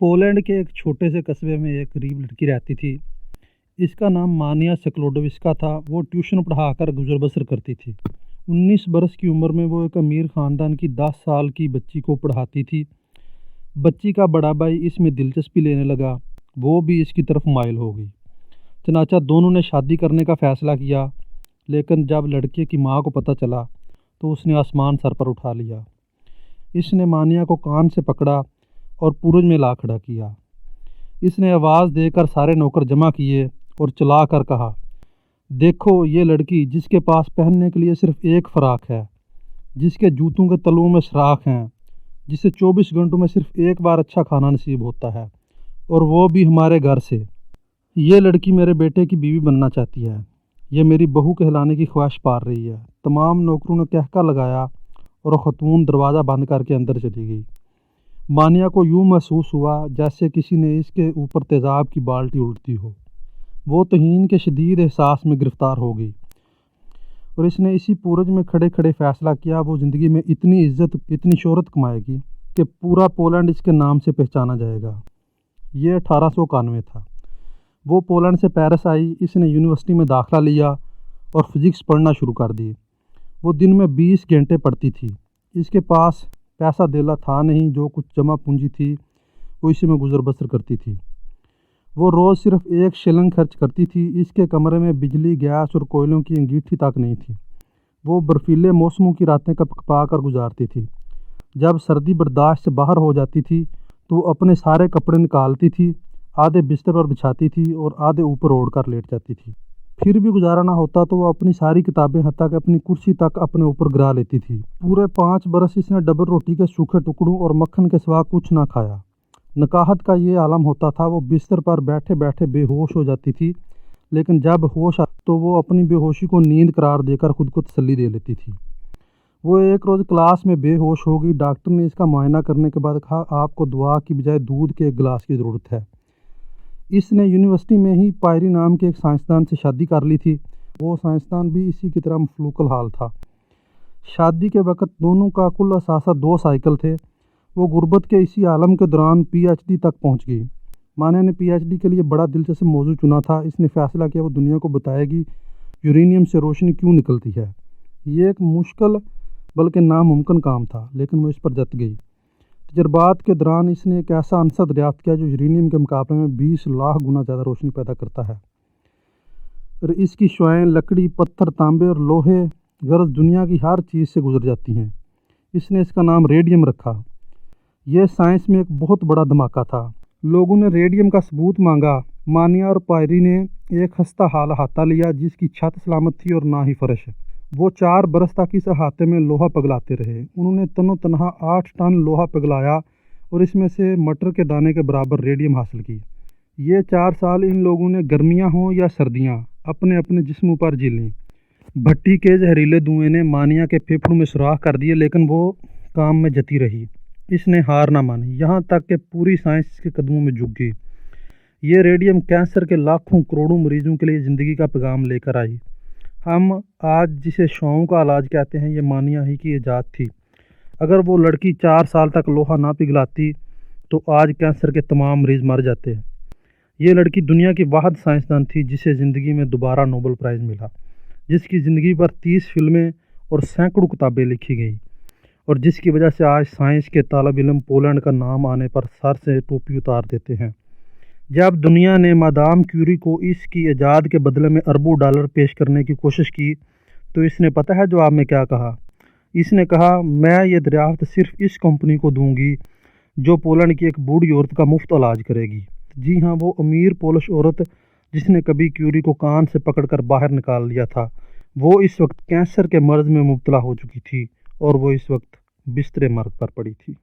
Poland کے ایک چھوٹے سے قصبے میں ایک غریب لڑکی رہتی تھی۔ اس کا نام مانیا سکلوڈویسکا تھا۔ وہ ٹیوشن پڑھا کر گزر بسر کرتی تھی۔ 19 برس کی عمر میں وہ ایک امیر خاندان کی 10 سال کی بچی کو پڑھاتی تھی۔ بچی کا بڑا بھائی اس میں دلچسپی لینے لگا، وہ بھی اس کی طرف مائل ہو گئی۔ چنانچہ دونوں نے شادی کرنے کا فیصلہ کیا، لیکن جب لڑکے کی ماں کو پتہ چلا تو اس نے آسمان سر پر اٹھا لیا۔ اس نے مانیا کو کان سے پکڑا اور پورج میں لا کھڑا کیا۔ اس نے آواز دے کر سارے نوکر جمع کیے اور چلا کر کہا، دیکھو یہ لڑکی جس کے پاس پہننے کے لیے صرف ایک فراق ہے، جس کے جوتوں کے تلوؤں میں سوراخ ہیں، جسے 24 گھنٹوں میں صرف ایک بار اچھا کھانا نصیب ہوتا ہے، اور وہ بھی ہمارے گھر سے۔ یہ لڑکی میرے بیٹے کی بیوی بننا چاہتی ہے، یہ میری بہو کہلانے کی خواہش پال رہی ہے۔ تمام نوکروں نے کہکا لگایا اور خاتون دروازہ بند کر کے اندر چلی گئی۔ مانیا کو یوں محسوس ہوا جیسے کسی نے اس کے اوپر تیزاب کی بالٹی الٹی ہو۔ وہ توہین کے شدید احساس میں گرفتار ہو گئی اور اس نے اسی پورج میں کھڑے کھڑے فیصلہ کیا وہ زندگی میں اتنی عزت، اتنی شہرت کمائے گی کہ پورا پولینڈ اس کے نام سے پہچانا جائے گا۔ یہ 1891 تھا۔ وہ پولینڈ سے پیرس آئی۔ اس نے یونیورسٹی میں داخلہ لیا اور فزکس پڑھنا شروع کر دی۔ وہ دن میں 20 گھنٹے پڑھتی تھی۔ اس کے پاس پیسہ دھیلا تھا نہیں، جو کچھ جمع پونجی تھی وہ اسی میں گزر بسر کرتی تھی۔ وہ روز صرف 1 شلنگ خرچ کرتی تھی۔ اس کے کمرے میں بجلی، گیس اور کوئلوں کی انگیٹھی تک نہیں تھی۔ وہ برفیلے موسموں کی راتیں کپا کر گزارتی تھی۔ جب سردی برداشت سے باہر ہو جاتی تھی تو وہ اپنے سارے کپڑے نکالتی تھی، آدھے بستر پر بچھاتی تھی اور آدھے اوپر اوڑھ کر لیٹ جاتی تھی۔ پھر بھی گزارا نہ ہوتا تو وہ اپنی ساری کتابیں حتیٰ کہ اپنی کرسی تک اپنے اوپر گرا لیتی تھی۔ پورے 5 برس اس نے ڈبل روٹی کے سوکھے ٹکڑوں اور مکھن کے سوا کچھ نہ کھایا۔ نکاحت کا یہ عالم ہوتا تھا۔ وہ بستر پر بیٹھے بیٹھے بے ہوش ہو جاتی تھی، لیکن جب ہوش آتا تو وہ اپنی بے ہوشی کو نیند قرار دے کر خود کو تسلی دے لیتی تھی۔ وہ ایک روز کلاس میں بے ہوش ہو گئی۔ ڈاکٹر نے اس کا معائنہ کرنے کے بعد کہا، آپ کو دوا کی بجائے دودھ کے 1 گلاس کی ضرورت ہے۔ اس نے یونیورسٹی میں ہی پائری نام کے ایک سائنسدان سے شادی کر لی تھی۔ وہ سائنسدان بھی اسی کی طرح مفلوق الحال تھا۔ شادی کے وقت دونوں کا کل اثاثہ 2 سائیکل تھے۔ وہ غربت کے اسی عالم کے دوران پی ایچ ڈی تک پہنچ گئی۔ مانیا نے پی ایچ ڈی کے لیے بڑا دلچسپ موضوع چنا تھا۔ اس نے فیصلہ کیا وہ دنیا کو بتائے گی یورینیم سے روشنی کیوں نکلتی ہے۔ یہ ایک مشکل بلکہ ناممکن کام تھا، لیکن وہ اس پر جت گئی۔ تجربات کے دوران اس نے ایک ایسا عنصر دریافت کیا جو یورینیم کے مقابلے میں 20 لاکھ گنا زیادہ روشنی پیدا کرتا ہے، اور اس کی شعاعیں لکڑی، پتھر، تانبے اور لوہے غرض دنیا کی ہر چیز سے گزر جاتی ہیں۔ اس نے اس کا نام ریڈیم رکھا۔ یہ سائنس میں ایک بہت بڑا دھماکہ تھا۔ لوگوں نے ریڈیم کا ثبوت مانگا۔ مانیا اور پائری نے ایک خستہ حال احاطہ لیا جس کی چھت سلامت تھی اور نہ ہی فرش۔ وہ 4 برس تک اس احاطے میں لوہا پگھلاتے رہے۔ انہوں نے تن و تنہا 8 ٹن لوہا پگھلایا اور اس میں سے مٹر کے دانے کے برابر ریڈیم حاصل کی۔ یہ 4 سال ان لوگوں نے گرمیاں ہوں یا سردیاں اپنے اپنے جسموں پر جھیلیں۔ بھٹی کے زہریلے دھوئیں نے مانیا کے پھیپھڑوں میں سوراخ کر دیے، لیکن وہ کام میں جتی رہی۔ اس نے ہار نہ مانی، یہاں تک کہ پوری سائنس اس کے قدموں میں جھک گئی۔ یہ ریڈیم کینسر کے لاکھوں کروڑوں مریضوں کے لیے زندگی کا پیغام لے کر آئی۔ ہم آج جسے شعاعوں کا علاج کہتے ہیں، یہ مانیا ہی کی ایجاد تھی۔ اگر وہ لڑکی 4 سال تک لوہا نہ پگھلاتی تو آج کینسر کے تمام مریض مر جاتے۔ یہ لڑکی دنیا کی واحد سائنسدان تھی جسے زندگی میں دوبارہ نوبل پرائز ملا، جس کی زندگی پر 30 فلمیں اور سینکڑوں کتابیں لکھی گئیں، اور جس کی وجہ سے آج سائنس کے طالب علم پولینڈ کا نام آنے پر سر سے ٹوپی اتار دیتے ہیں۔ جب دنیا نے مادام کیوری کو اس کی ایجاد کے بدلے میں اربوں ڈالر پیش کرنے کی کوشش کی تو اس نے پتہ ہے جواب میں کیا کہا؟ اس نے کہا، میں یہ دریافت صرف اس کمپنی کو دوں گی جو پولینڈ کی ایک بوڑھی عورت کا مفت علاج کرے گی۔ جی ہاں، وہ امیر پولش عورت جس نے کبھی کیوری کو کان سے پکڑ کر باہر نکال دیا تھا، وہ اس وقت کینسر کے مرض میں مبتلا ہو چکی تھی اور وہ اس وقت بستر مرگ پر پڑی تھی۔